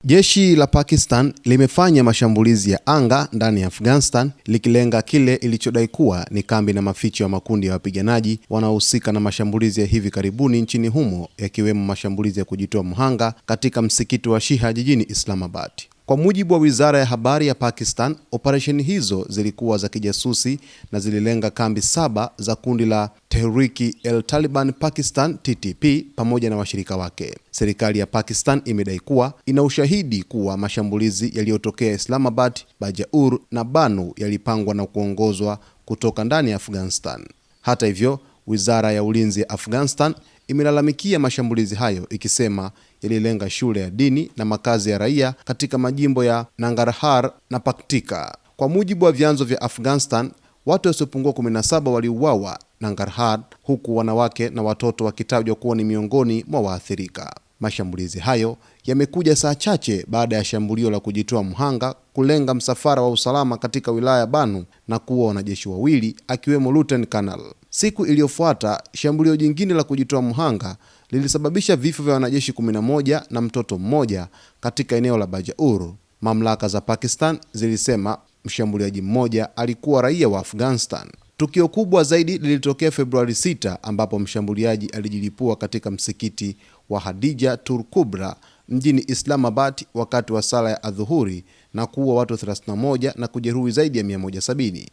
Jeshi la Pakistan limefanya mashambulizi ya anga ndani ya Afghanistan likilenga kile ilichodai kuwa ni kambi na maficho ya makundi ya wapiganaji wanaohusika na mashambulizi ya hivi karibuni nchini humo, yakiwemo mashambulizi ya kujitoa mhanga katika msikiti wa Shia jijini Islamabad. Kwa mujibu wa Wizara ya Habari ya Pakistan, operesheni hizo zilikuwa za kijasusi na zililenga kambi 7 za kundi la Tehrik-e-Taliban Pakistan (TTP) pamoja na washirika wake. Serikali ya Pakistan imedai kuwa ina ushahidi kuwa mashambulizi yaliyotokea Islamabad, Bajaur na Banu yalipangwa na kuongozwa kutoka ndani ya Afghanistan. Hata hivyo, Wizara ya Ulinzi ya Afghanistan imelalamikia mashambulizi hayo ikisema yalilenga shule ya dini na makazi ya raia katika majimbo ya Nangarhar na Paktika. Kwa mujibu wa vyanzo vya Afghanistan, watu wasiopungua 17 waliuawa Nangarhar, huku wanawake na watoto wakitajwa kuwa ni miongoni mwa waathirika. Mashambulizi hayo yamekuja saa chache baada ya shambulio la kujitoa mhanga kulenga msafara wa usalama katika wilaya ya Banu na kuua wanajeshi wawili akiwemo Lieutenant Colonel. Siku iliyofuata, shambulio jingine la kujitoa mhanga lilisababisha vifo vya wanajeshi 11 na mtoto mmoja katika eneo la Bajaur. Mamlaka za Pakistan zilisema mshambuliaji mmoja alikuwa raia wa Afghanistan. Tukio kubwa zaidi lilitokea Februari 6 ambapo mshambuliaji alijilipua katika msikiti wa Hadija Tur Kubra mjini Islamabad wakati wa sala ya adhuhuri na kuua watu 31 na kujeruhi zaidi ya 170.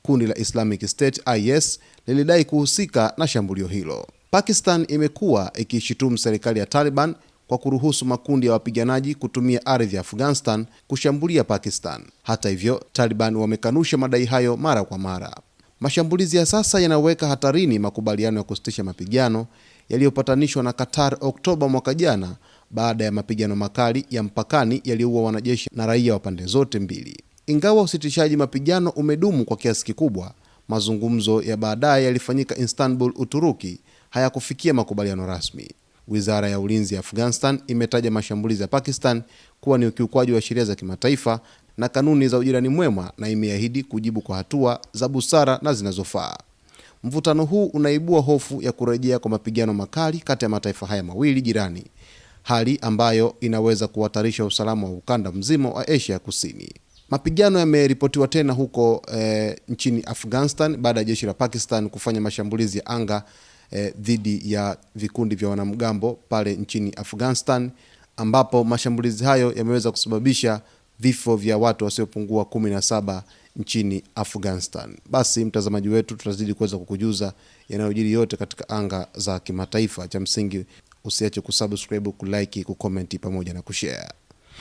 Kundi la Islamic State IS lilidai kuhusika na shambulio hilo. Pakistan imekuwa ikishutumu serikali ya Taliban kwa kuruhusu makundi ya wapiganaji kutumia ardhi ya Afghanistan kushambulia Pakistan. Hata hivyo, Taliban wamekanusha madai hayo mara kwa mara. Mashambulizi ya sasa yanaweka hatarini makubaliano ya kusitisha mapigano yaliyopatanishwa na Qatar Oktoba mwaka jana baada ya mapigano makali ya mpakani yaliyoua wanajeshi na raia wa pande zote mbili. Ingawa usitishaji mapigano umedumu kwa kiasi kikubwa, mazungumzo ya baadaye yalifanyika Istanbul, Uturuki, hayakufikia makubaliano rasmi. Wizara ya Ulinzi ya Afghanistan imetaja mashambulizi ya Pakistan kuwa ni ukiukwaji wa sheria za kimataifa na kanuni za ujirani mwema na imeahidi kujibu kwa hatua za busara na zinazofaa. Mvutano huu unaibua hofu ya kurejea kwa mapigano makali kati ya mataifa haya mawili jirani, hali ambayo inaweza kuhatarisha usalama wa ukanda mzima wa Asia Kusini. Mapigano yameripotiwa tena huko nchini Afghanistan baada ya jeshi la Pakistan kufanya mashambulizi ya anga dhidi ya vikundi vya wanamgambo pale nchini Afghanistan, ambapo mashambulizi hayo yameweza kusababisha vifo vya watu wasiopungua 17 nchini Afghanistan. Basi mtazamaji wetu, tutazidi kuweza kukujuza yanayojiri yote katika anga za kimataifa. Cha msingi usiache kusubscribe, kulike, kucomment pamoja na kushare.